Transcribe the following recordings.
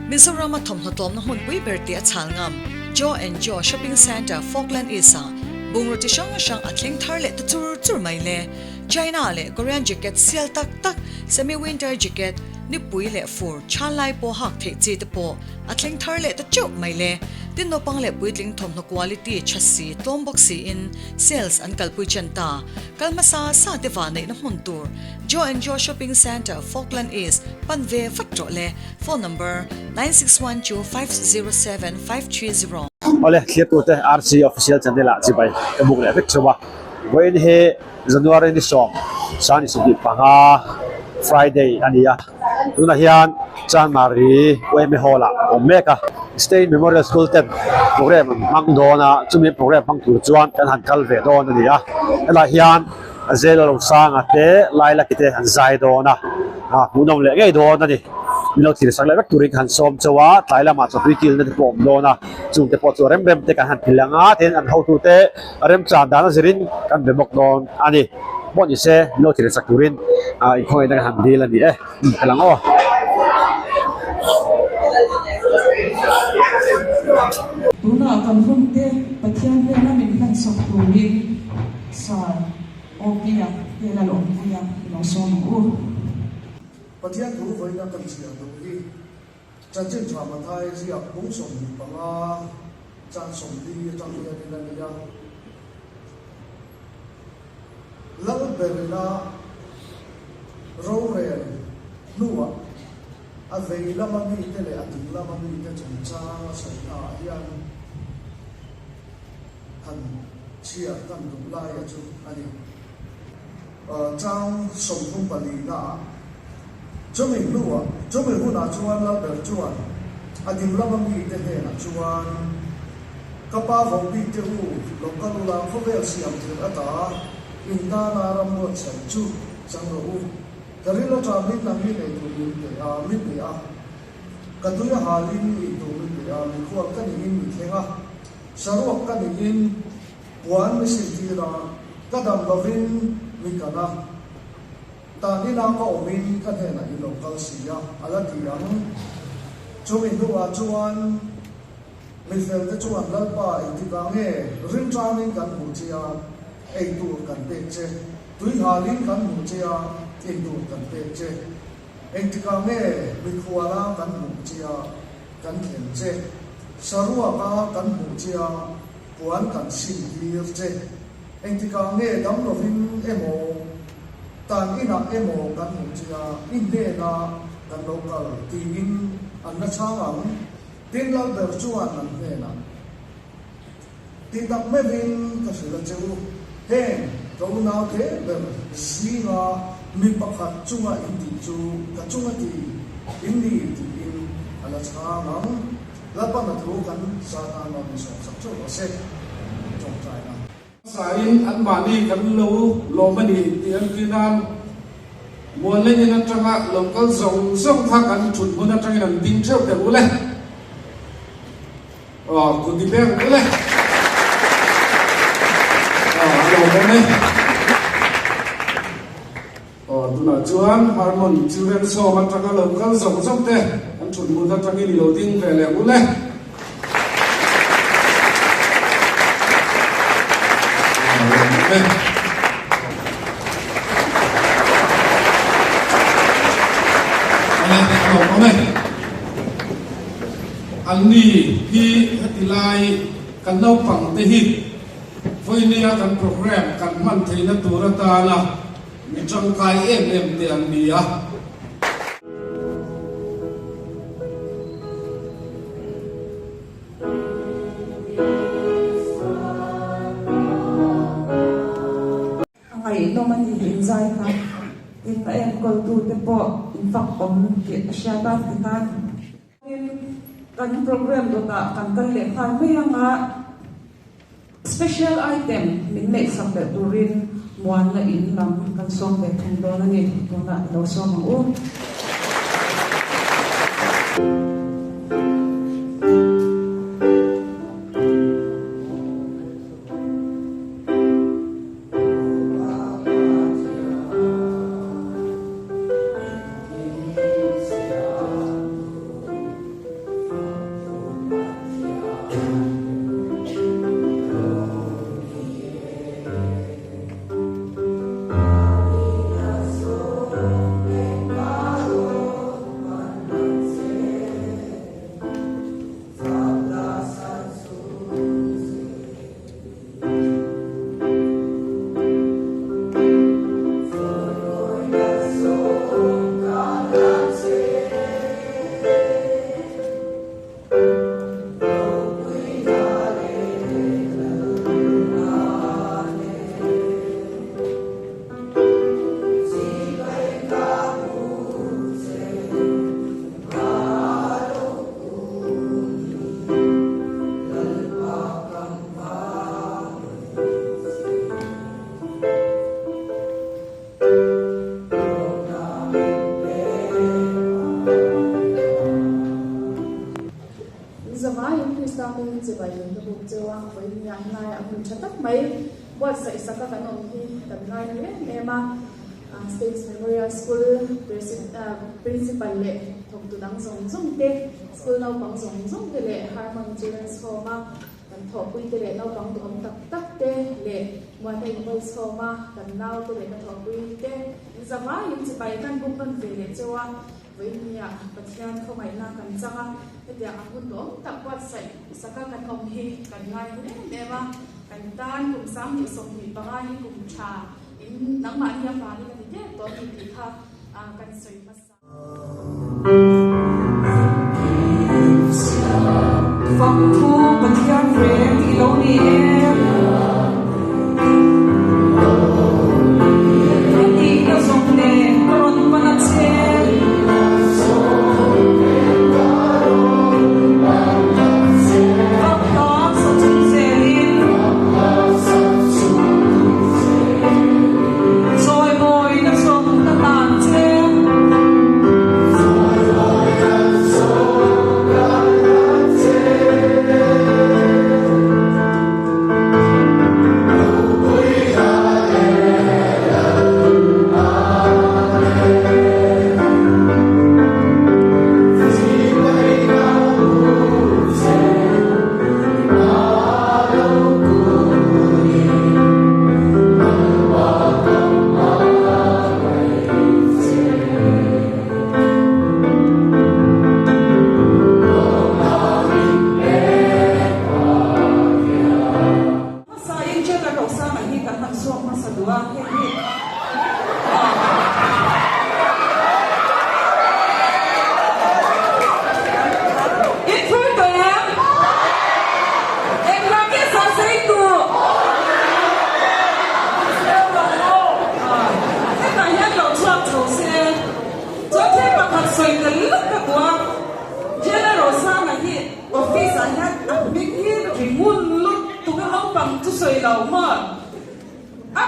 Mizoram thom hlotom na hun pui berti a chalngam Joe and Joe Shopping Center Falkland Isa bungrut ti shang atling tharle tu chur mai le China le Korean jacket sial tak semi winter jacket ni pui le fur chalai po hak the chi te po atling tharle tu chu mai le tin no pang le puitling thom no quality chassi tombok si in sales an kalpui chanta kalmasa sa dewa nei na hun tur Joe and Joe Shopping Center Falkland East panve fatro le phone number 9612507530 Ole clear to the RC official channel la chibai kabuk le vek chawa when he January ni som sani sugi panga Friday ania tuna hian January we me hola omeka State Memorial School ten program mangdona chumi program pang tur chuan kan han kal ve don ania ela hian azelo sang ate laila kite han zai dona ha munom le ngai don ani milo thir sang le vek turing han som chawa tlaila ma chapri kil na pom dona chung te po chu rem te kan han pilanga ten an how to te rem chan dana zirin kan bemok don ani bon ise milo thir sak turin I khoi na han dil ani kalang o Tuna akan hunte patian dia na minhan sa tuwing sa opia dia la opia no som u patian tu voi na kan sia tu hi chan chen chwa ma thai sia bung som ni pa nga chan som di chan dia ni na ya lau berna ro re nuwa a vei la ma mi te le a tu la ma mi te chen cha sa na yan han chia kan du la ya chu ani chang som thung pali na cho mình lúa cho mình hút nào chuan là bèo chuan anh tìm làm gì thế này là chuan các ba vòng đi tiêu lúc các lũ làm không biết gì làm thế ta in ta là làm một sản chu sang đồ cái này là cho mình làm gì để tụi mình để mình để cái thứ hai là mình tụi mình để mình khoa cái này mình thế à sau đó cái này mình quán mình sẽ đi ra cái đầm là mình cả na ta ni na ko min ka the na i local sia ala tiang chu min du a chuan mi fel te chuan lal pa i ti ka nge rin tra min kan mu chia ei tu kan pe che tui ha lin kan mu chia ei tu kan pe che ei ti ka nge mi khuala kan mu chia kan khen che sarua ka kan mu chia puan kan sin hir che ei ti ka nge dam lo vin emo tan ina emo kan mu chia in de na kan local tin an na chang tin la ber chuan an he na tin tak me vin ka sila chu he ko na the ber singa mi pakhat chunga in ti chu ka chunga ti in ni ti in ala chang la pa na thu kan sa ta na mi so sak chu se chong chai na sain an mani kan lo mani tian kinan mon le ni na tanga local zong tha kan chut mun na tanga nan ding cheu te ule ku di beng ule lo mani tu na chuan harmon children so man tanga local zong te kan chut mun na tanga ni lo ding ve le ule anh đi khi tilai kan nau pang te hi voi nia kan program kan man theina tura ta la mi chang kai em te an ni a ngai no man in zai ka in em kol tu te po in fak om ke sha ba ti kan kan program do ta kan le khan me anga special item min me sak be turin muan na in lam kan som be thun do na ni to na lo som u mai buat sa isa ka kanon hi tagnay na lema States Memorial School principal le thong tudang zong te school nau pang zong te le Harmon Children's Home kan thopui te le nau pang dom tak te le Muay Boys Home kan nau te le kan thopui te zama yin chi pai kan bum kan ve le chawa với nhà pathian không ai na kan changa te akun dom tak wat sai saka kan hom hi kan ngai ne ba kan tan kum sam ni som hi panga hi kum cha in nang ma ya fa ni kan te to ti kha kan soi masa Phật thu bạch gian về thì lâu đi em đi theo dòng nè con văn ăn xe Phật đó sao chung xe lên rồi môi nó sông nó tàn trên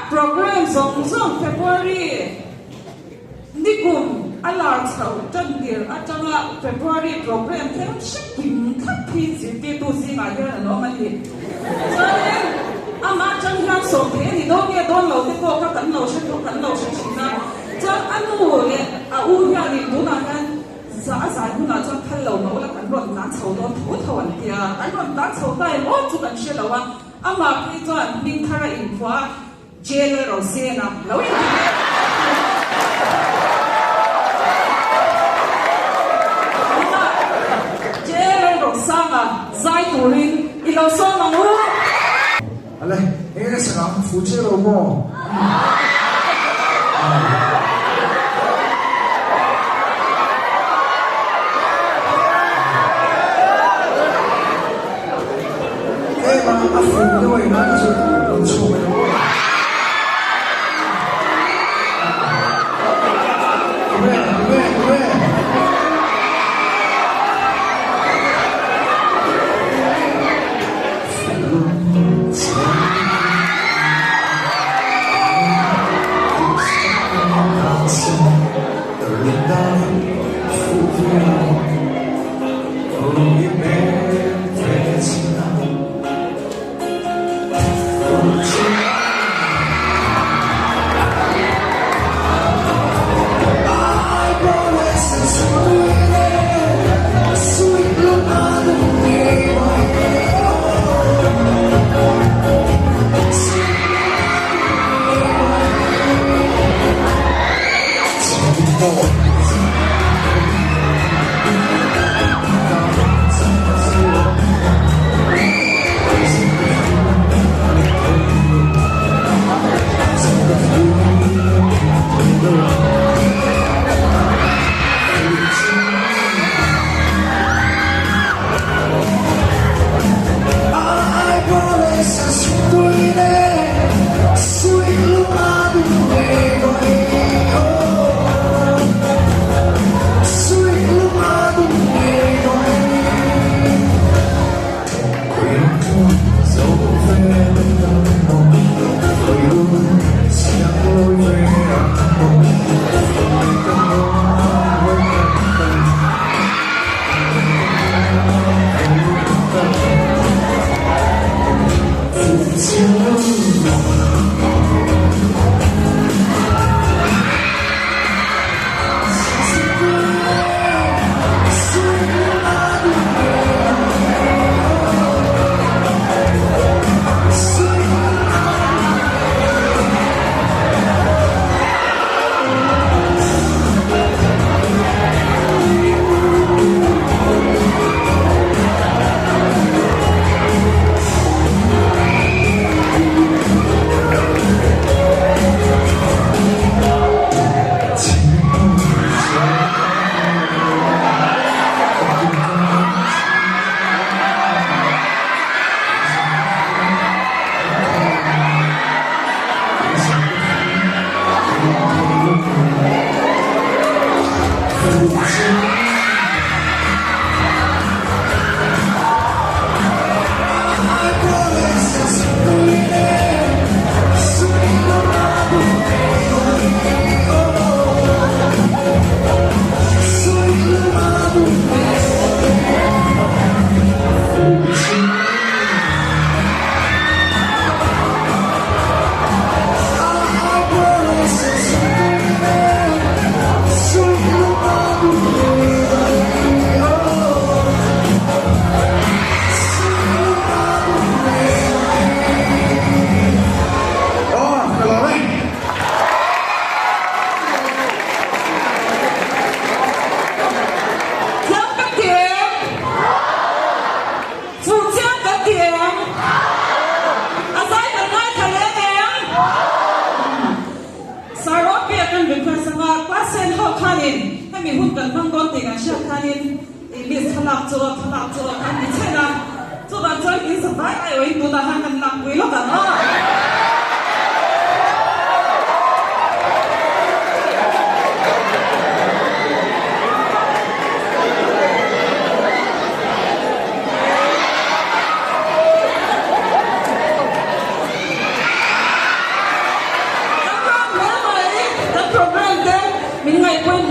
program zong February nikum alar chau tan dir atanga February program them shipping khapi ziti tu zinga ya no mali sare ama chang han so ke ni do ke don lo te ko ka kan lo shi na cha anu le a u ya ni du na kan za du na cha thal lo no la kan ron na chau do thu thon tia kan ron na chau dai mo chu kan she lo wa ama ki chuan min thara in kwa jail ro se na lo yin jail ro sama zai turin ilo so ma mu ale ere sa fu che ro mo ma a fu de wai na chu chu mi hun kan mang kon ti kan sha thanin li thalak cho kan ni chena cho ban choi ki sa bai ai oi tu na han kan nak wi lo ka no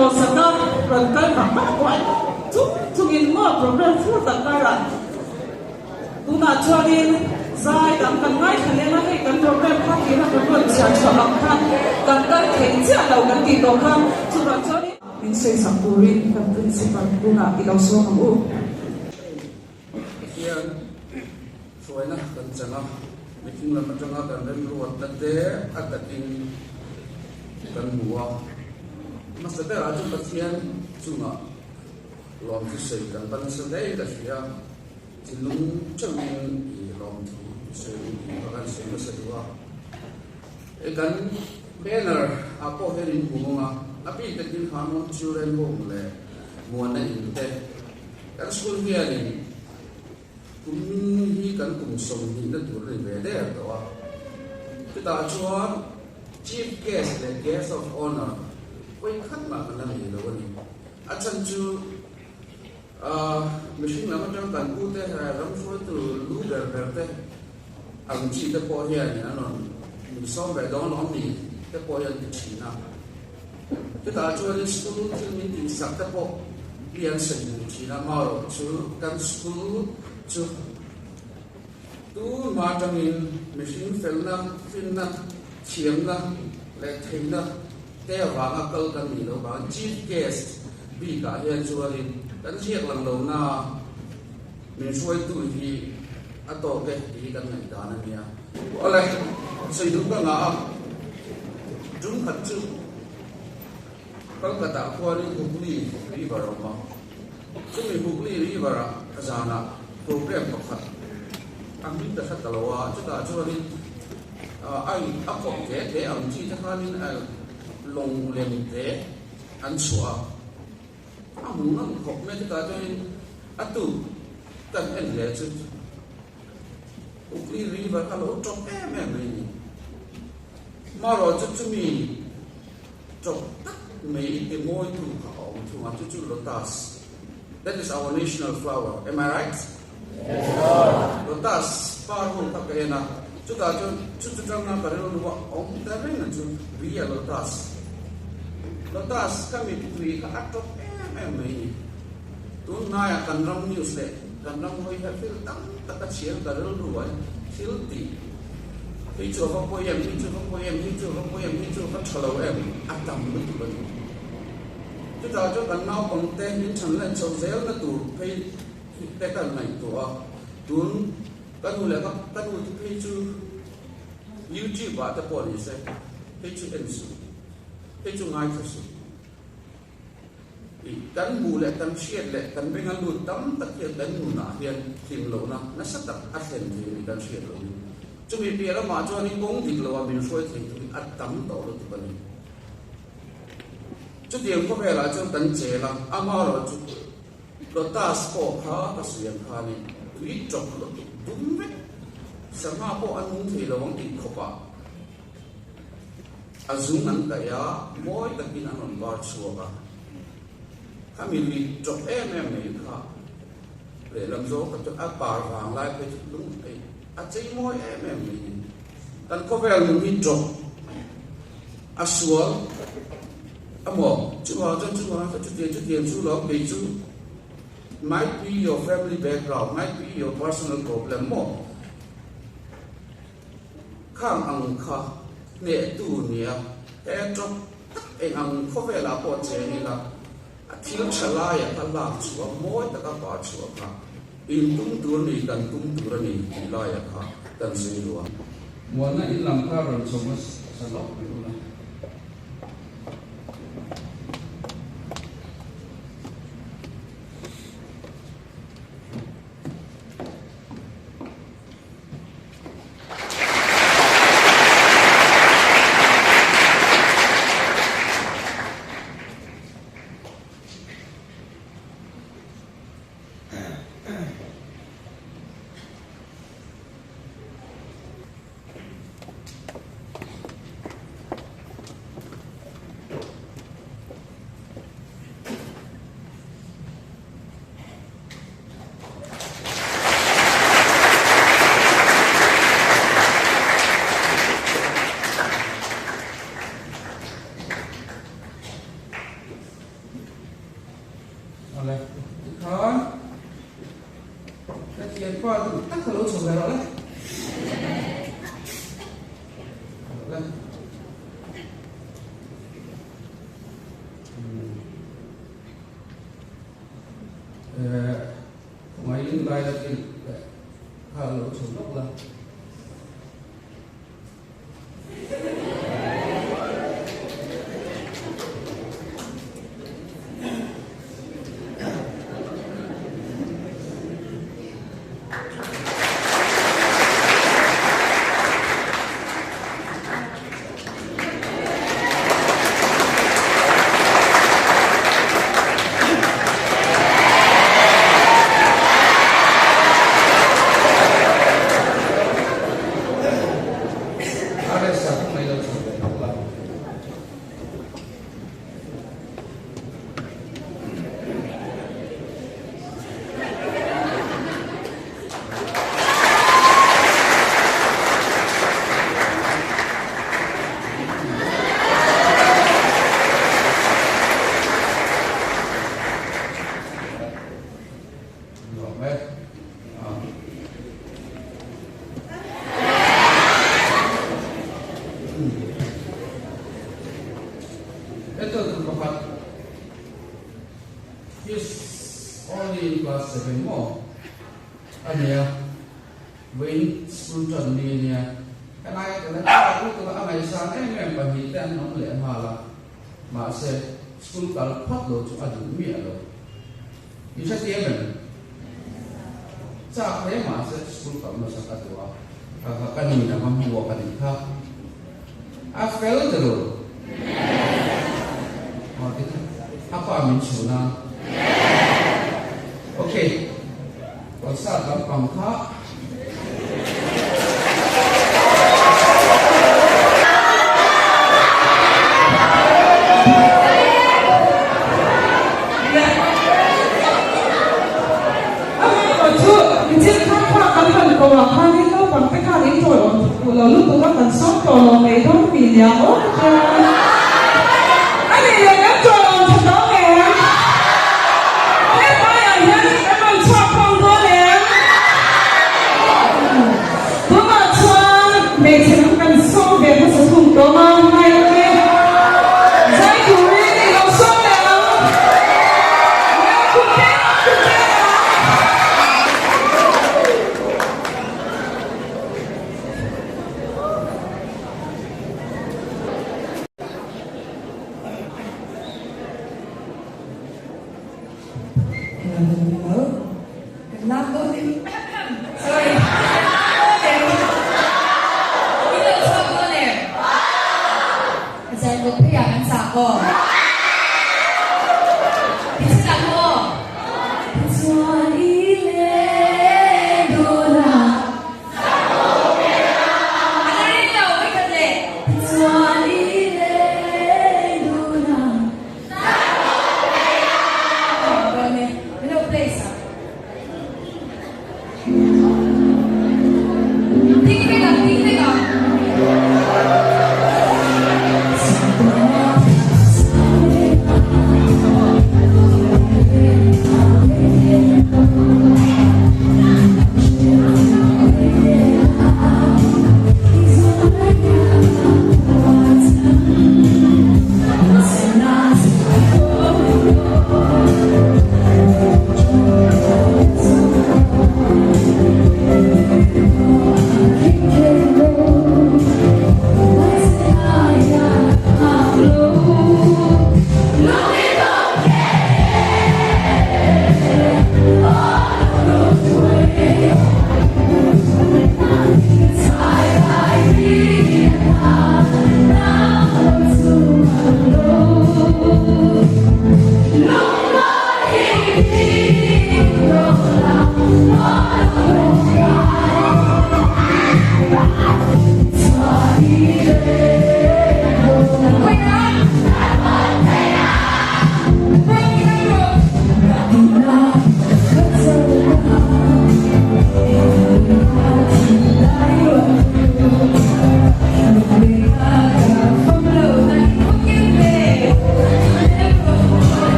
mo sana ran kai ma ma kwai chu in mo program fu ta kara tuna chorin zai dam kan ngai khale na kai kan program kha ki na program chan salam kha kan kai thei cha lo kan ti to kha chu ran chorin min sei sapurin kan principal tuna ki lo so mu hian soina kan changa meeting lam changa kan ren ruat ta te atakin kan buwa masa dah ada pasien cuma lom tu saya kan pan sedai dah dia cilung cengeng di lom tu saya bahkan saya masa dua kan banner apa herin bunga tapi ketin hamon children home le muana inte kan school dia ni kumhi kan kumsong ni na tur le bede to kita chuan chief guest le guest of honor quay khát mà cái này là cái gì à chân chú mình làm trong cảnh cụ thể là làm số từ lúa bèo bèo thế anh chị đã bỏ hiện nhá nó mình so về đó nó gì đã bỏ hiện thì chỉ nào cái ta cho đến school thì mình đi sắp đã bỏ hiện sinh chỉ là mà rồi chú căn school chú tu mà trong mình phải làm phim na chiếm na lại thấy na cái vàng akal kan ni lo ba chief guest bi ka hian chuarin kan chiak lang lo na min suai tu hi ato ke hi kan ngai da na nia ole sei du ka nga jung khat chu kolkata khwari hubli river ma chumi hubli river azana program pakhat angin ta khat kalwa chu ta chuarin ai akok ke ang chi ta khanin lồng lên thế ăn xóa ăn muốn ăn học mấy cái cho nên ăn tủ cần ăn lẽ chứ укли river kalau chọc em này mà rồi cho mình chọc tất mấy cái môi tủ khẩu tủ ăn cho lotus that is our national flower am I right lotus far hơn các cái nào chúng ta cho trong năm cái đó ông ta biết là chúng vía lotus lotus kami tui ka atop mai tu naya kan ram news le kan ram hoi ha fil tam ta chiel ka ro ruai fil ti hi cho ho po yam hi cho ho po yam hi cho ho po yam hi cho ka thalo em atam lu tu ban tu ta cho kan nau pang te hin chan len chau zel na tu phei te kan nai tu a tun kan nu le ka kan nu tu phei chu YouTube ba ta po ni se phei chu en su cái chung ai thật sự cắn mù lại cắn xiết lại cắn bên ăn lụt tắm tất nhiên đánh mù nã hiền tìm lỗ nào nó sắp đặt ăn hiền thì mình cắn xiết lỗ chúng mình bịa đó mà cho nên cũng thì lỗ mình xuôi thì mình ăn tắm tổ được tụi mình chút tiền có vẻ là cho tấn chế là ama rồi chút ta sport ha ta sử dụng ha này tùy chọn là đúng đấy sáng mai bộ ăn uống thì là vấn đề khó bà azung ang kaya moy takin anon bar suwa kami li chok em mai kha le lam zo ka to apar wang lai pe lung ai a chei moy em mai tan ko vel mi chok aswal amo chuwa chu tiền chu lo be chu might be your family background might be your personal problem mo khang ang kha nè tu nia e trong anh ang có vẻ là bỏ chế này là thiếu chala ya ta làm chúa mỗi ta các bà chúa cả in tung tu này cần tung tu này thì la ya cả cần gì luôn muốn là in làm ta rồi sống nó lọc luôn này lai là cái khá lỗ xuống lốc là ada satu mai lỗ xuống lốc là rồi mấy Ito dapat is only in class 7 mo. Ano ya? When school tròn đi nha. Cái này aku tu ang ay sa em pahitan ng le hala. Ma se school kal phat lo chu adu mi alo. Isa tiyan. Sa kaya ma se school kal ma sa katwa. Kanina mamuwa kanina. Afel dulu. Apa amin suna? Okay. Wasa gampang ka. Hãy subscribe cho kênh Ghiền Mì Gõ để không bỏ lỡ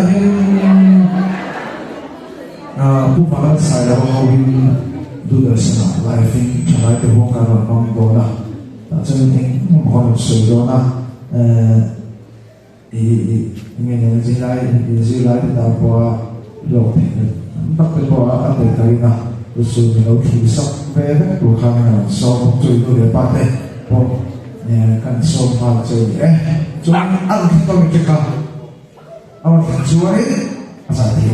hiền bu malan sai la ho win du da sana lai fin chalai te ho ka ron mong do na ta chen ting mong ho sui do na nghe nghe gì lại ta qua lột thì bắt cái qua ăn để cái na rồi sự nấu thì sắp về đấy của khang là so một chơi tôi để ba thế không nè cần so mà chơi chúng ăn thì tôi mình chơi cả ăn thì chuối ăn thì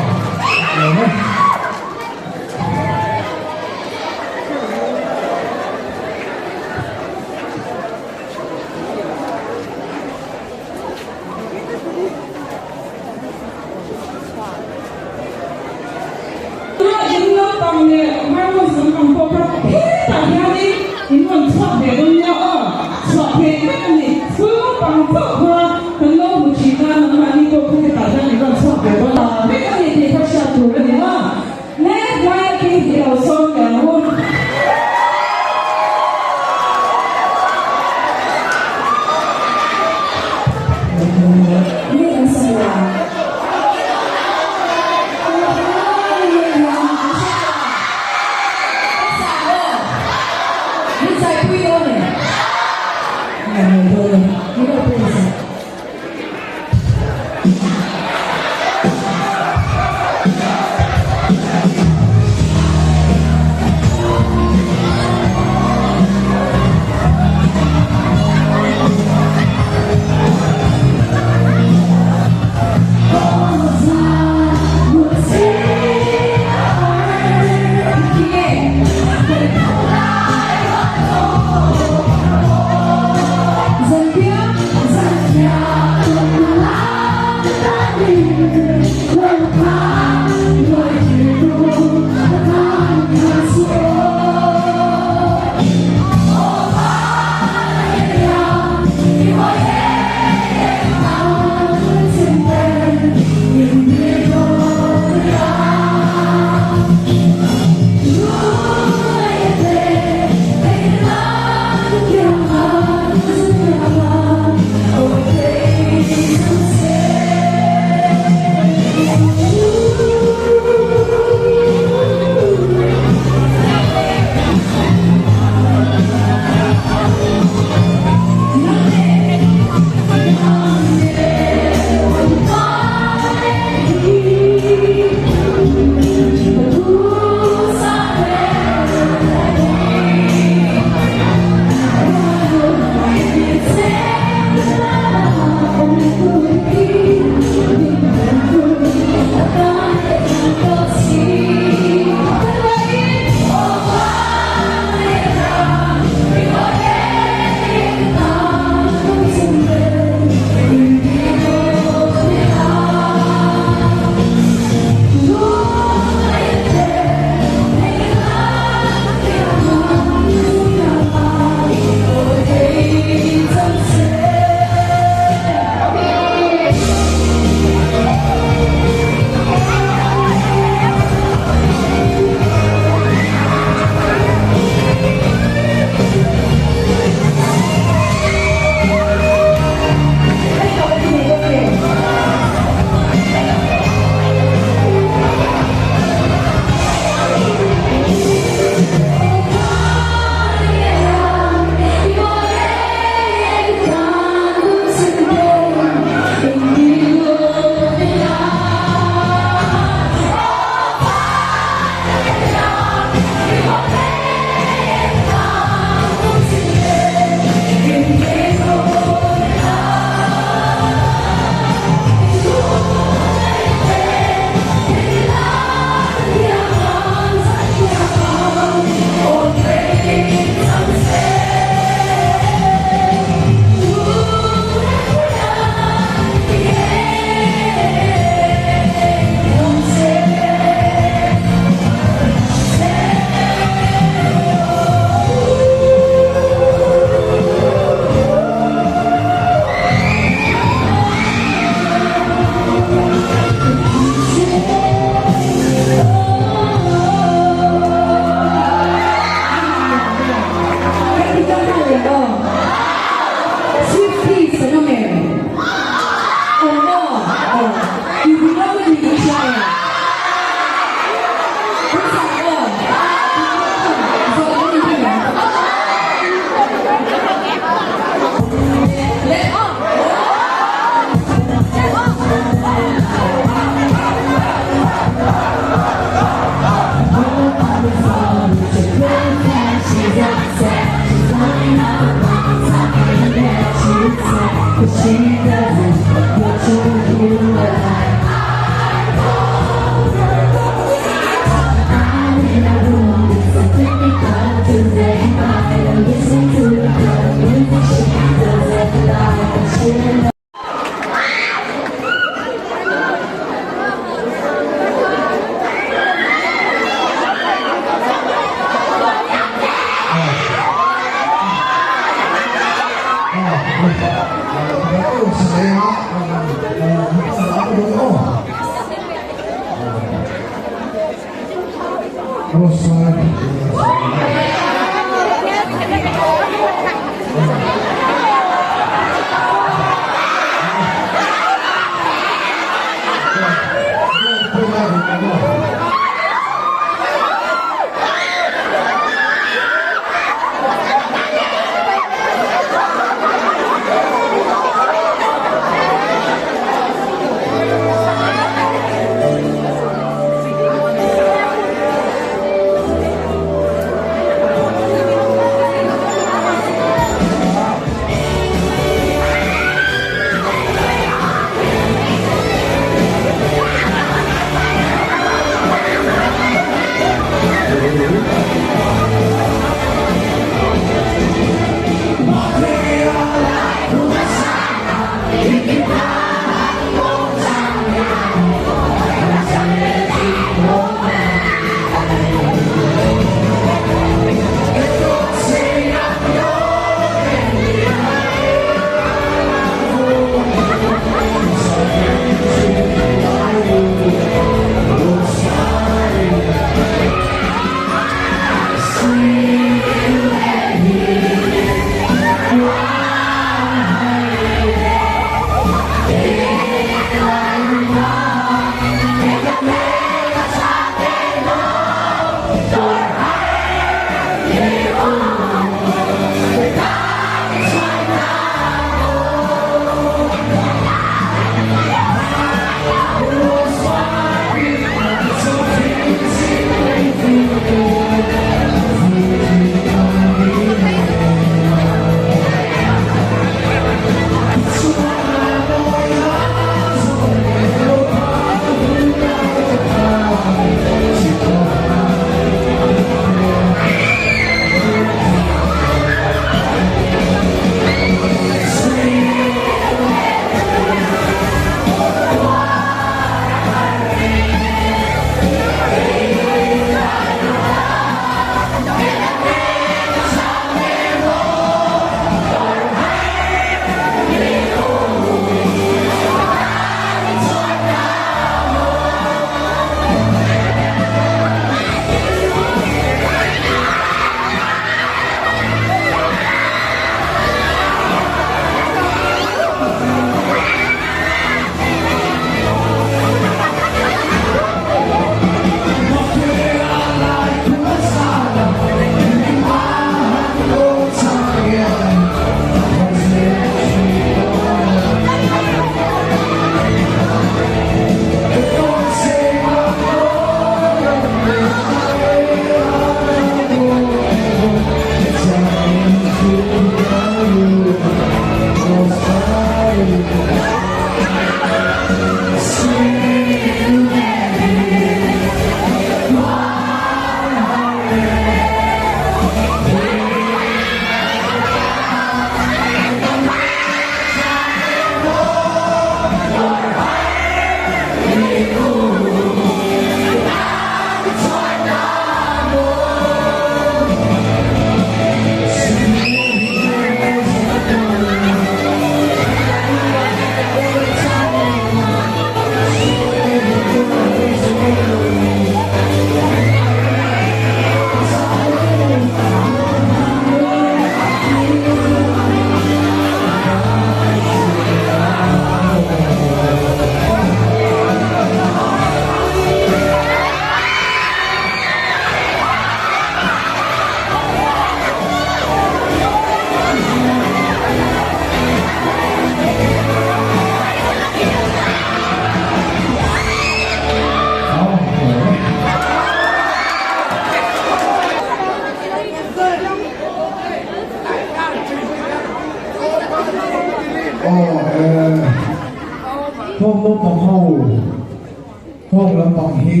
ห้องลำปังฮี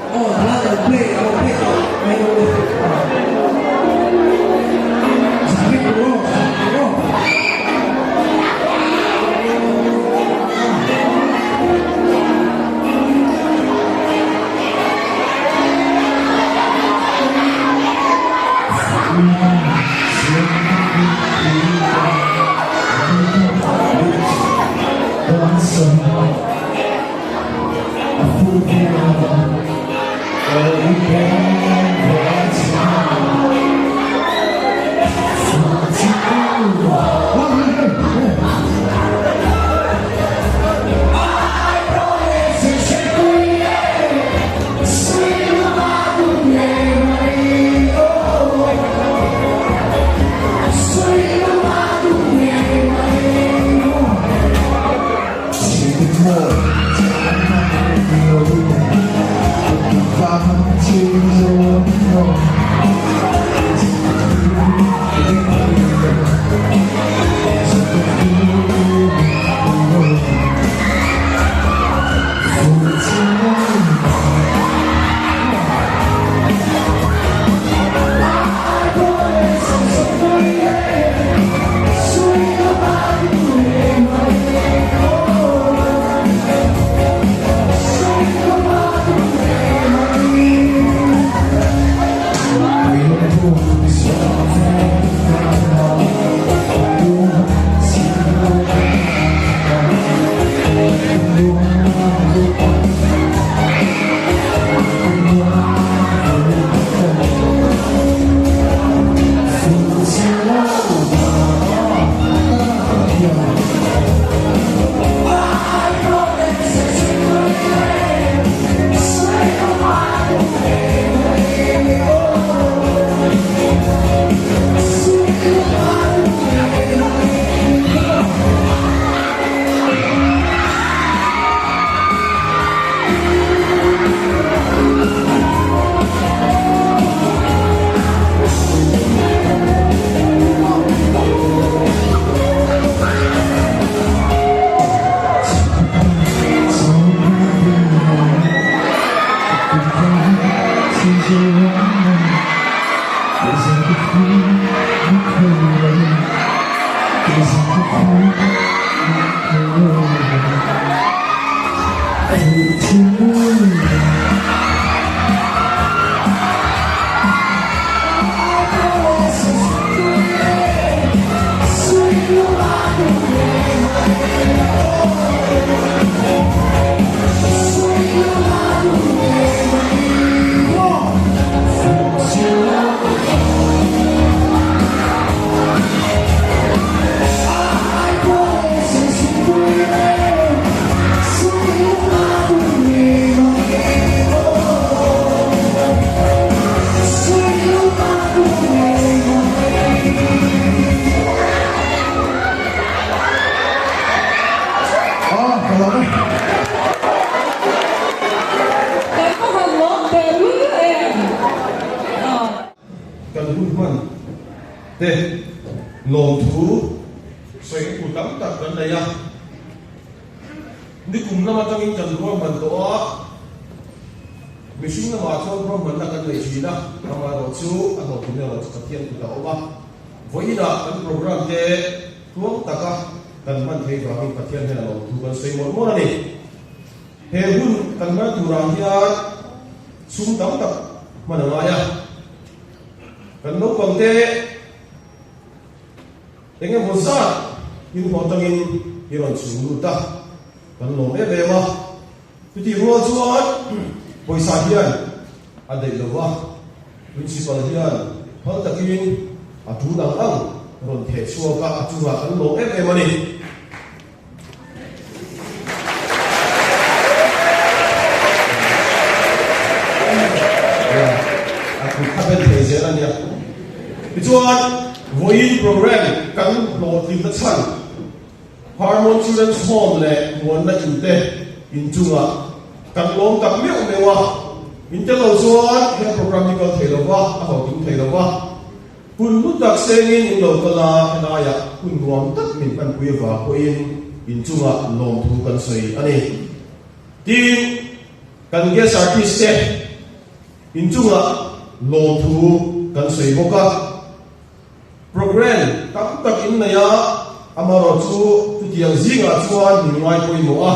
โอ้ถ้าจะเพลย์เอาเพลย์ไม่รู้สามีรู้thế lồng thú xoay cụ tắm tập gần này à đi cùng năm trong những trận đua mình đó mình xin là mà cho pro mình là cái này gì đó mà rồi chú anh học cũng là tập thiên của tàu ba với là cái program thế tuông ta cả cần mình thấy vào mình tập thiên hay là lồng thú cần xoay một món này hệ hun cần mình tu làm kia sung tắm tập mà nó à cần lúc bằng thế dengan besar ini potongin iron sungguh tak dan lombe bewa jadi ruang cuan poisa hian ada lewa principal hian hal takin atu dang ang ron the chua ka atu wa kan lombe bewa ni aku kapan tejeran ya cuan voin program kan lo tim ta chan Harmon Children's Home le mon na inte inchunga kan lom tak meu mewa inte lo zuan he program ni ko thelo wa a ho tim thelo wa hun bu tak sengin in lo kala kanaya hun ruam tak min kan puiwa ko in chunga lom thu kan soi ani tin kan guest artist se in chunga lom thu kan soi boka program tak in na ya amaro chu tu tiang zinga chuan min ngai poi mo a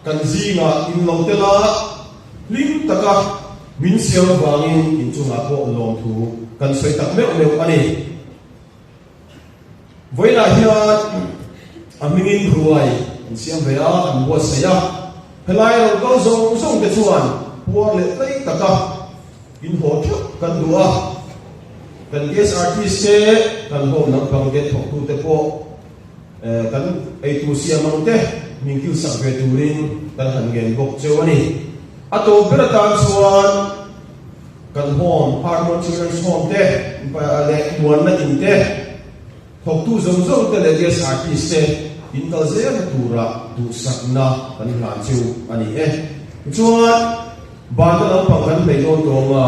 kan zinga in lo tela lim taka min sial wangin in chunga ko lom thu kan soi tak me ani voila hian amingin ruai in siam vea an bo saya helai ro go zong te chuan puar le tei taka in ho thuk kan dua kan guest artist se kan hom nak bang get thok tu te po kan ei tu siam mang te mingkil sak ve turin kan han gen bok chewani ato beratan chuan kan home harmon children's home te pa le muan na in te thok tu zong te le guest artist te in kal ze na tura du sakna kan han chu ani chuan ban na pang kan pe do to ma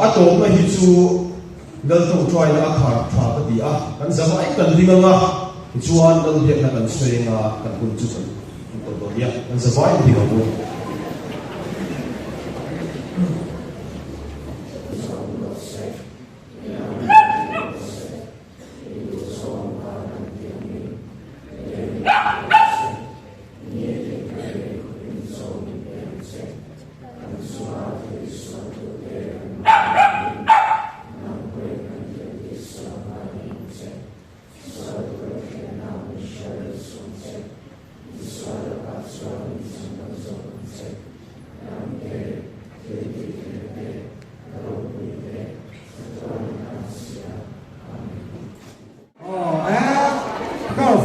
ato ma hi chu dal to try na khar tha pa di a kan zawai kan ringa nga chuan dal biak na kan swenga kan kun chu kan to dia kan zawai ringa mo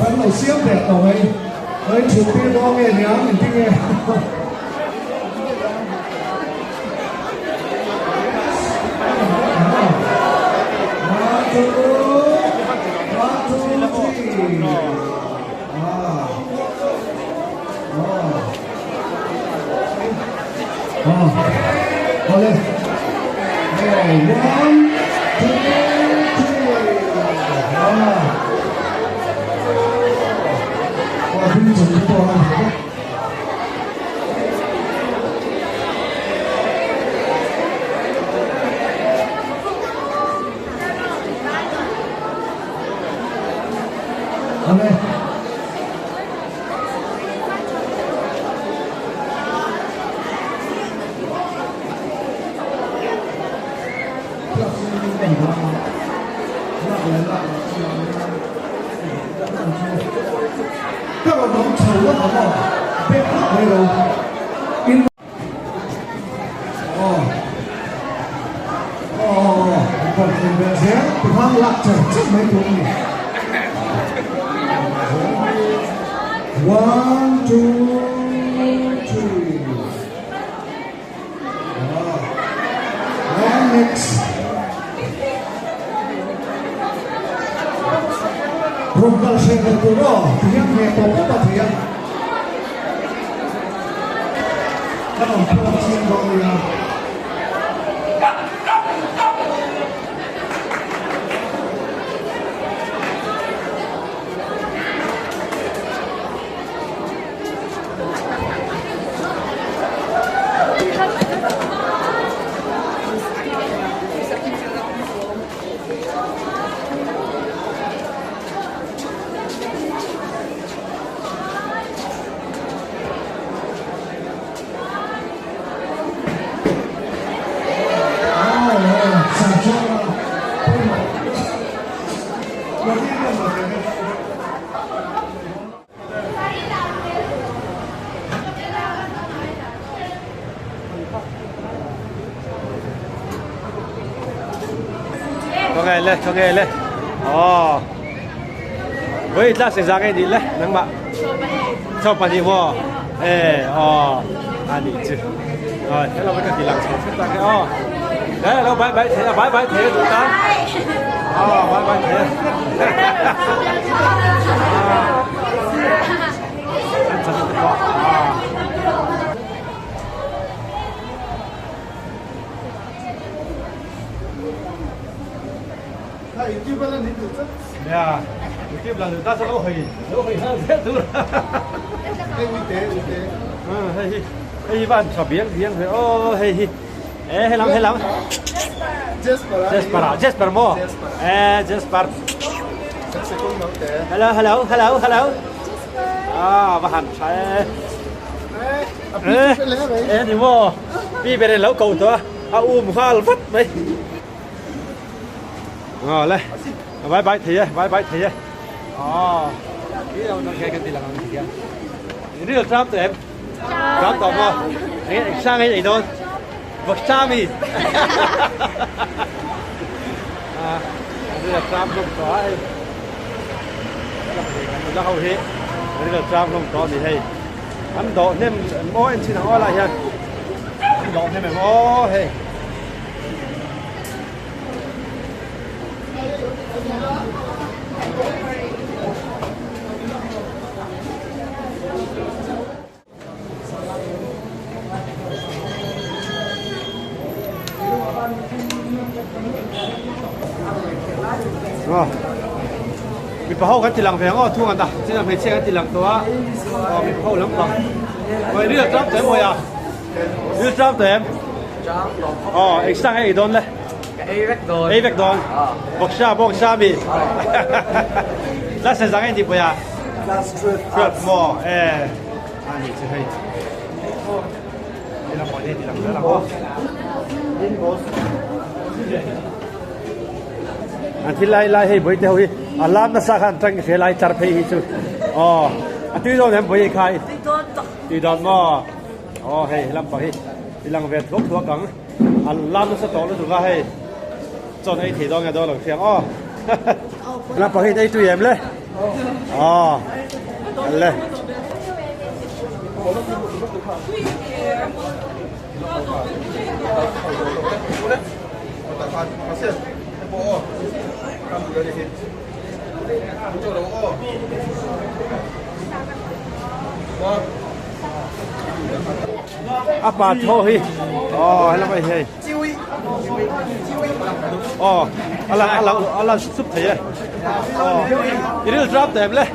phấn đầu xiêm đẹp rồi với chụp tiên có nghe nhớ mình thích nghe Go lên. Amen. Các bạn đóng chầu rất là ngon, bếp rất đầy đủ. Còn tiền về rẻ thì hoang lạc chảy trước mấy tuổi nhỉ? 1, 2, 3. And next. Rumgal Shekhar Duro, tiang nghe tổ quốc bà thiện. Các bạn không xin gọi cho nghe lên với ta sẽ ra cái gì lên nâng bạn cho bạn gì vô anh đi chứ rồi thế là với cái gì làm sao chúng ta cái đấy nó bãi thế là bãi thế tụi ta bãi thế anh thật là có Hay chứ vẫn là đi được chứ. Nè, tiếp là người ta sẽ lỗ hì ha dễ thứ. Hay uy tế. Hay bạn sập biến rồi ô hay hay lắm. Jesper mo. Jesper. Hello. Và hẳn phải thì mo. Bi về đây lẩu cầuตัวhoa vắt mấy. Lên. Bye thì cái đâu nó cái gì là làm gì kia ini là Trump tụi em Trump tỏ mò sang cái gì thôi vật sa mi đây là Trump không có hay là hầu hết đây là Trump không có gì hay anh độ nên mỗi anh xin hỏi lại nha anh độ thêm mỗi hay mình bảo hậu cái tiền lằng về ngõ thu ngàn ta, chỉ là phải xe cái tiền lằngตัวmình bảo hậu lắm bằng, vậy đi được trap tới mồi à, đi được trap tới em, extra hay đòn đấy, Avec đòn, bọc sa mi, lát sẽ rằng anh đi mồi à, trap mò, anh đi chơi hay, đi làm mồi đi làm nữa là có, anh thì lại hay bơi theo hi, làm nó sao khăn trăng cái lại chặt phải hi chứ, tuy đó em bơi khai, tuy đó mà, hay làm phải hi, đi làm việc thuốc cẳng, làm nó sẽ tốt nó được hay, cho nên thì đó nghe đó là phiền, làm phải hi đây tụi em lên, lên. Apa thôi, hay vậy hay, Allah súp thấy à, ini là drop tem lên,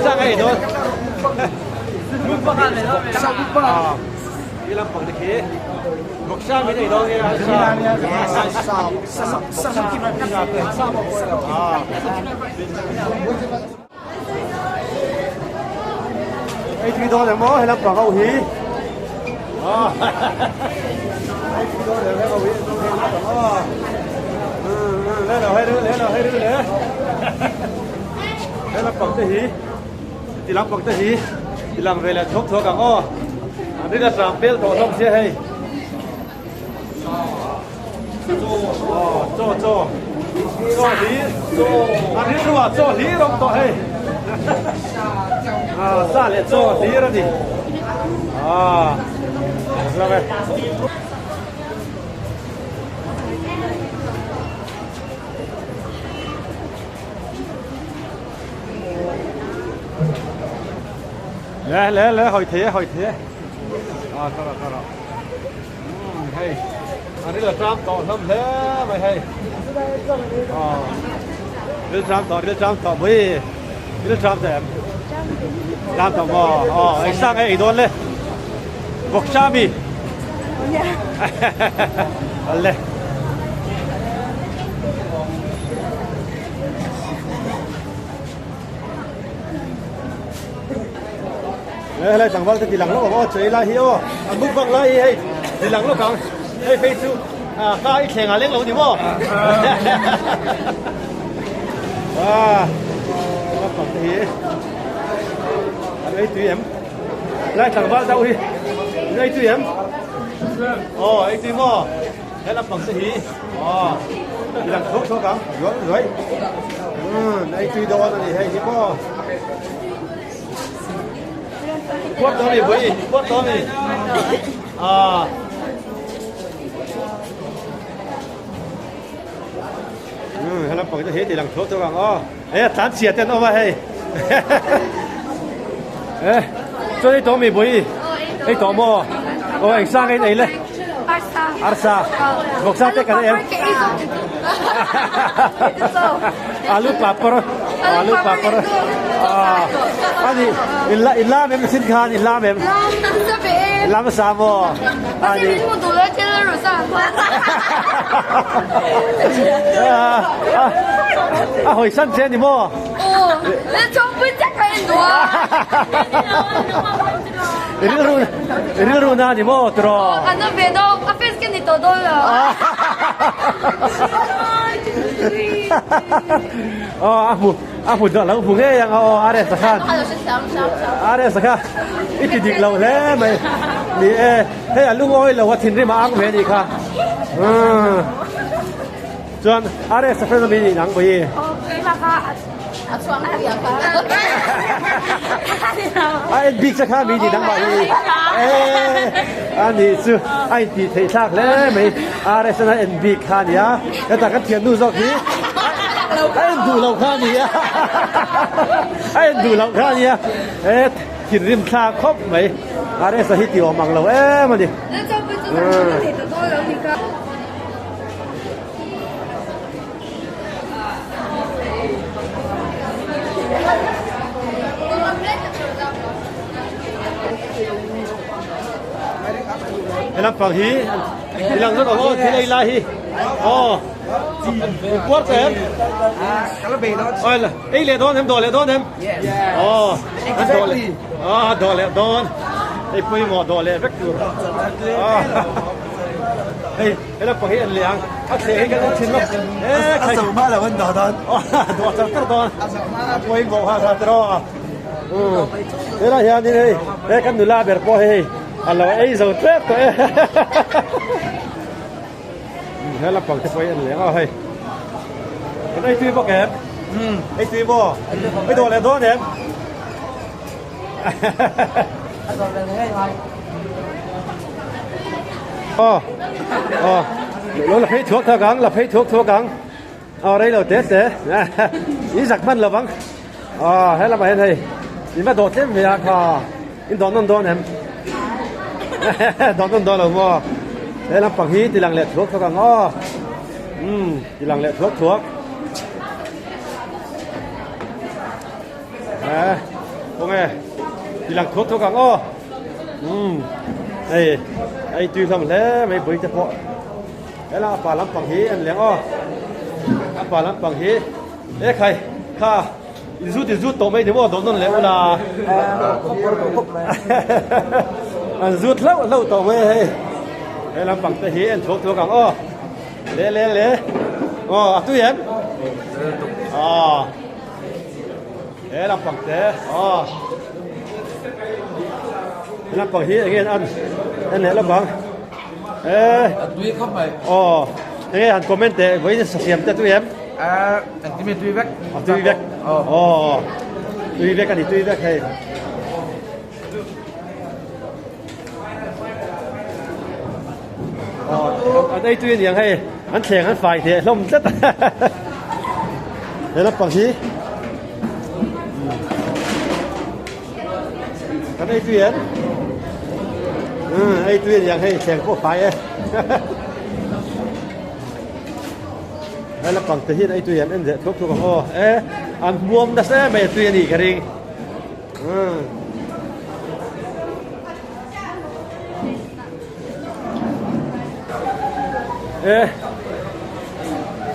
sang cái đó, đi làm bằng cái một sao mấy này đâu nghe ai thì đó là mỏ hay làm bằng hậu hí ai thì đó là hậu hí lên nào hay đứa lên làm bằng cái hí thì làm bằng cái hí thì làm về là thuốc cả đây là sản phẩm tổ thông xe hay cho lý anh biết rồi cho lý không to hay sao lại cho lý rồi đi ra về lẽ hỏi thế có rồi hay anh đây là Trump tỏ thâm thế mày hay đi Trump tỏ với đi Trump em Trump tỏ mò anh sang ấy đón lên bọc sa mi lên lại chẳng vâng thì lằng nó chơi lại hiếu anh bút vâng lại hay thì lằng nó càng hay phê su khai khen à lên lâu gì mò nó còn thế đây tùy em lại chẳng vâng đâu đi đây tùy em ấy tùy mò thế là bằng sẽ hí thì lằng thuốc số càng rồi đây tùy đó là gì hay gì mò quất đó đi với quất đó đi hay là bằng cái thế thì làm số cho bạn ấy tán xiết tên ông hay cho đi tổ mì với ấy tổ mò anh sang cái này lên Arsa. Boksa te kan em. Alu papar. Alu papar. Ani illa mem sin khan illa mem. Lam samo. Ani. Hồi sân trên thì mua. Riru na ni mo tro. Ano bedo, apes ke ni todo la. Amu dah lalu bunga yang are sakhan. Are sakha. Itu dik lau le mai. Ni hey alu oi la watin ri ma ang me ni kha. Chuan are sakha mi ni nang boi. Okay la ka. Aswang ya ka. Ai big sakha mi ni nang boi. Ani su ai ti thei sak le mai are sana en big kha ya. Ka kan thian nu zok hi. Ai du lau kha ni ya. Ai du lau kha ni ya. Chỉ riêng xa khóc vậy, ở đây sẽ hít tiểu mặc lầu em mà đi. Em làm phẳng hí, đi làm rất là ngon, thế đây là hí. Quất em. Ôi là, ấy lệ đón em đồ lệ đón em. Anh đồ lệ. Đồ lệ đón. Ấy bây mò đồ lệ rất nhiều. Ấy là phải anh liang. Anh sẽ cái chín lắm. Cái sao mà là vấn đồ đón. Đồ sao tất đón. Bây mò ha ha đó. Thế là hiện đây. Đây cái nụ la bẹt po hay. Anh là ấy rồi chết rồi. Thế là bằng cái quay anh liang hay. Cái này tùy bao kém. Ấy tùy bao. Cái đồ này đó em. Nó là phải thuốc thua gắng, là phải thuốc thua gắng. Đây là test đấy. Ý giặc bắn là vắng. Thế là bài này. Nhưng mà đồ test về à? In đón em. Đón là mua. Thế là bằng hí thì làng lệ thuốc thua gắng. Thì làng lệ thuốc. Không nghe. Thì làng thuốc gắng. Đây, ai tùy lòng thế mấy bưởi chặt bộ. Thế là bà lắm bằng hí anh liang bà lắm bằng hí. Ê khai, kha, rút tổ mấy thì mua đốn lẽ là rút lâu tổ mấy hay. Thế làm bằng tay hí anh thuốc gắng. Lẽ. Tùy em. Thế làm bằng thế. Làm bằng hí anh lẽ làm bằng. Tuy không mày. Thế anh comment với xem cho tụi em. Anh tìm tuy vách. Tuy vách. Tuy vách anh tuy vách hay. Ở đây tuy nhiên hay, anh chèn anh phải thì lông rất. Thế làm bằng hí. Ở đây tuy nhiên. Ai tuyên rằng hay chèn có phải ấy. Đây là bằng thể hiện ai tuyên anh dễ thuốc không anh buông đã sẽ mẹ tuyên gì cái gì.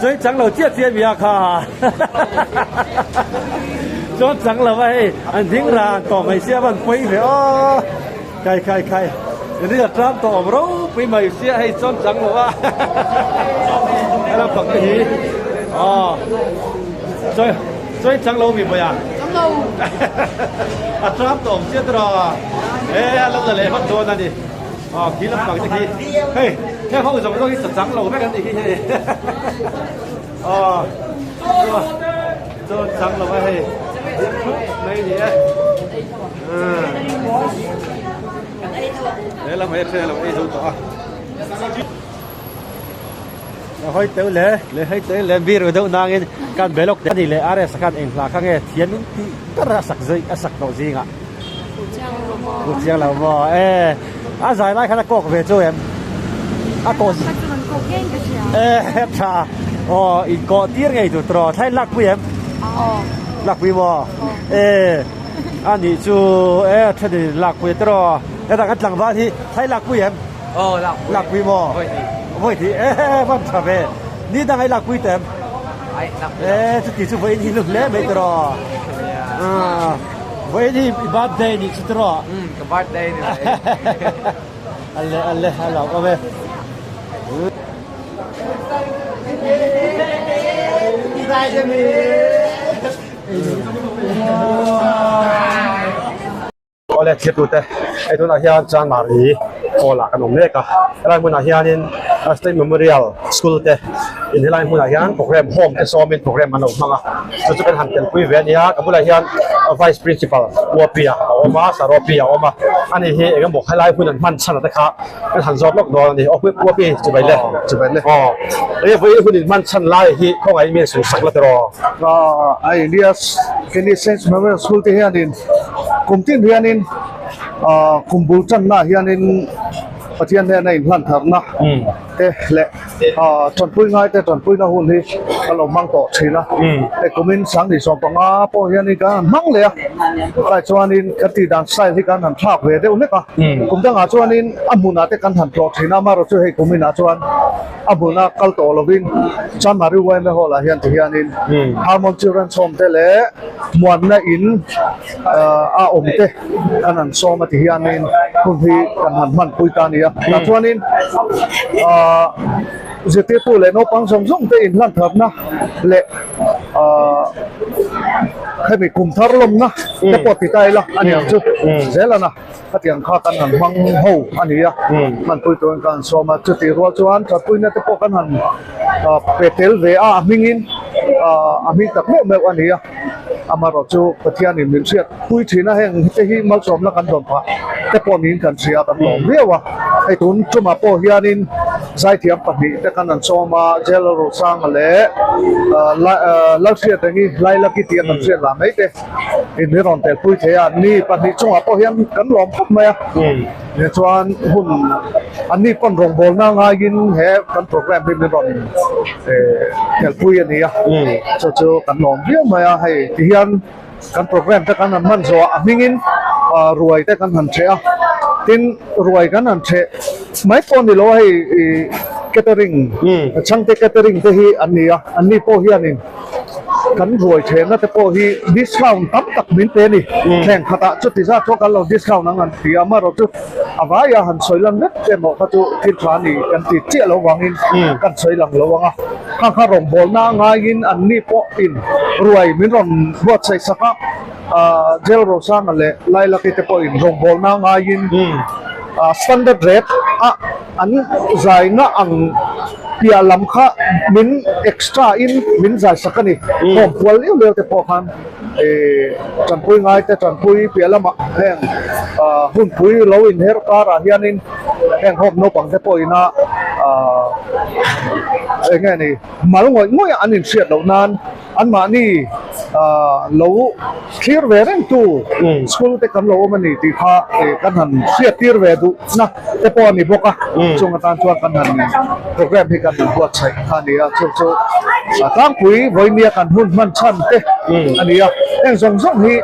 Rồi chẳng lâu chết việc à. Cho chẳng là vậy anh tính ra tỏ mày xe bằng quấy phải khai. Jadi Trump to bro, pi Malaysia hay chon chang lo wa. Ala pak hi. Choi chang lo mi bo ya. Chang lo. Trump to chia tro. Lo la le phát do na đi. Kí la pak chi. Hey, cái không dùng cái chang lo mấy cái gì hi. Chon chang lo wa hay. Mấy gì á. Đấy là mấy xe là mấy dấu tỏ. Hơi tới lẽ hơi tới lẽ vì rồi đâu nàng can bé lộc thì lẽ are sakan eng la khang e thian ti tara sak zai asak no ji nga. Ku chiang la mo giải lai khana kok ve cho em. akon Pagsuman ko, gang ka siya. ta in ko tir ngai tu tro thai lak pu em Oo. lak pu mo ani chu thadi lak pu tro ta kan tlang ba thi thai lak pu em lak pu mo voi thi vam cha ve ni dang ai lak pu tem chu ti chu voi ni lu le me tro voi ni birthday ni chu tro cái birthday này alle hello ko ve oleh kitu teh itu nak hian chan mari ola kanom leka lai mun hian in state memorial school teh in lai mun hian program home assignment program anau manga chu kan han tel pui ve nia kabula hian vice principal wapia oma saropia oma ani he engam bok lai hun an man chan ta kha kan han job lok do ni opui wapi chu bai le voi hun in man chan lai hi khong ai me su sak la tro ai Elias kini Saint Memorial School te hianin kumtin hianin kumbul chan na hianin pathian he na in hlan tharna te le ton pui ngai te ton pui na hun hi alo mang to thina te kumin sang ni som panga po hianin ka mang le lai chuanin kati dan sai hi kan han thak ve de uleka kumdanga chuanin amuna te kan han to thina ma ro chu he kumina chuan amuna kal to lovin chan maru wai me hola hian te hianin harmon children home te le muan na in a om te kan han so ma te hianin hun hi kan han man pui ta ni ta chuanin zete tu le no pang song song te in lan thap na le hemi kum thar lom na te pot ti tai la ani chu zela na atiang kha kan han mang ho ani ya man pui to kan so ma chu ti ro chuan cha pui na te po kan han petel ve a mingin aming tak me ani ya amaro chu pathian in min siat pui thina heng te hi mal som na kan dom pha te po nin kan sia kan lom lewa ai tun chuma po hianin zai thiam pahni te kan an soma jelo ro sang le la sia te ni lai la ki tian kan sia la mai te in ni ron te pui the ya ni pahni chunga po hian kan lom khop mai ne chuan hun an ni kon rong bol na ngaiin he kan program bi ni ron tel pui ani ya chu kan lom bio mai a hai hian kan program te kan an man zo a mingin ruai te kan han thea tin ruai kan han the mai pon ni lo hai catering chang te catering te hi ania ani po hi anin kan ruai the na te po hi discount tam tak min te ni thleng khata chu ti za cho kan lo discount nang an ti ama ro chu awaya han soilang net te mo ka chu tin thani kan ti che lo wangin kan soilang lo wanga kha rong bol na ngain ani po in ruai min ron buat sai saka gel rosa ngale laila kite po in rong bol na ngain standard rate an zai na ang pia lam kha min extra in min zai sakani hom pol leo te po khan chan pui ngai te chan pui pia lama heng hun pui lo in her ka ra hianin heng hom no pang te po ina nghe này mà nó ngồi ăn in sẹt lâu nan ăn mà ni lâu clear về đấy tu school te kan lâu mà ni thì pha kan han sẹt clear về tu na te po ni boka chung atan chuan kan han program hi kan buat sai ani ya chu tang pui voi nia kan hun man chan te ani ya eng zong zong hi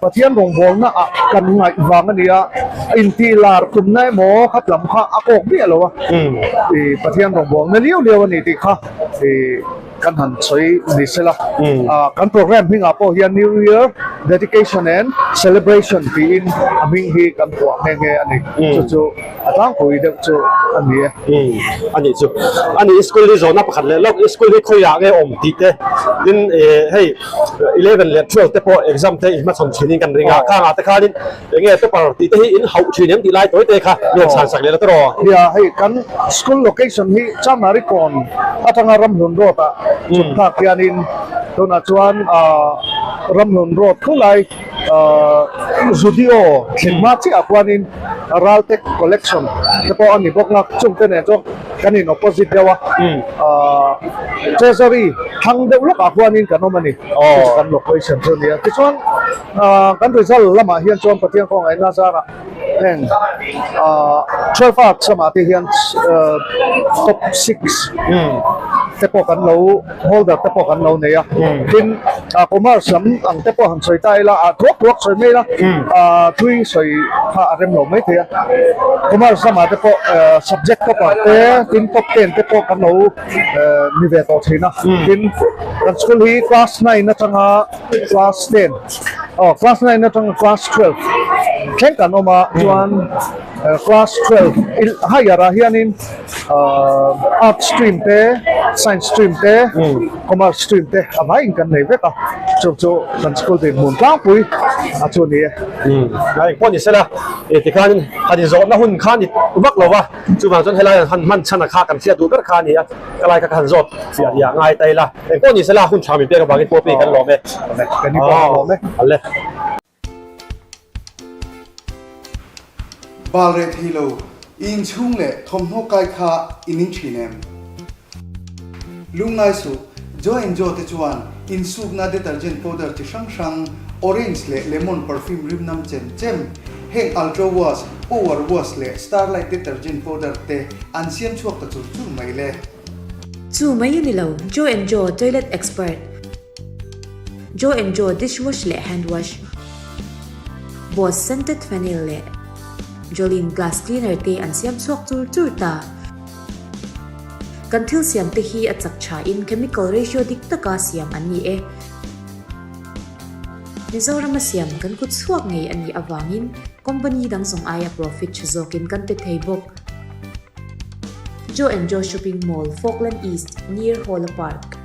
pathian rong bol na kan ngai wang ani ya in ti lar tum nai mo khat lam kha akok bi lo wa pathian rong bol na liu liu ani ti kha kan han choi ni sela kan program hinga po hian new year dedication and celebration bi in aming hi kan to nge ani chu atang pui de chu ani chu ani school li zona pakhat le lok school li khoya nge om ti te din hey 11 le 12 te po exam te ma chon chinin kan ringa ka nga te kha din nge te par ti te hi in hau chinem ti lai toi te kha lok san sak le la tro ya hey kan school location hi chamari kon atanga ram hun ro ta chun tha kianin tona chuan ram hun ro khulai studio khima chi akwanin Raltech collection te po ani bok ngak chung te ne cho kanin opposite dewa treasury hang de lok akwanin kanomani kan location chu ni ti chuan kan result lama hian chuan pathian khong ai na zara and 12 hours sama ti hian top 6 te po kan lo holder te po kan lo ne ya tin commerce ang te po han soi tai la thuak soi me la thui soi ha rem lo mai thia commerce sama te po subject ko pa te tin top 10 te po kan lo ni ve to thina tin kan school hi class 9 na changa class 10 class 9 na changa class 12 khen kan oma chuan class 12 higher hianin art stream te science stream te commerce stream te amai kan nei veka chu kan school te mun tlang pui a chu ni ngai pon ni sela e ti khan hadi zo na hun khan ni ubak lowa chu ma chon helai han man chana kha kan sia du ber khan ni ya kalai ka kan zot sia ya ngai tai la e pon ni sela hun chami pe ka bagi po pe kan lo me kan ni lo me alle Balret hilo in chung le thom ho kai kha inin thinem lungai su jo enjoy te chuan in suk na detergent powder chi sang orange le lemon perfume rim nam chem heng ultra wash over wash le starlight detergent powder te an siam chuak ta chu mai le chu mai ni lo jo enjoy toilet expert jo enjoy dishwash le hand wash Boss scented vanilla le Jolene glass cleaner te an siam chuak tur ta kan thil siam te hi achak cha in chemical ratio dik taka siam ani e Mizoram siam kan kut chuak ngei ani awangin company dang song aya profit chuzokin kan te theibok Jo Enjoy Shopping Mall Falkland East near Hall Park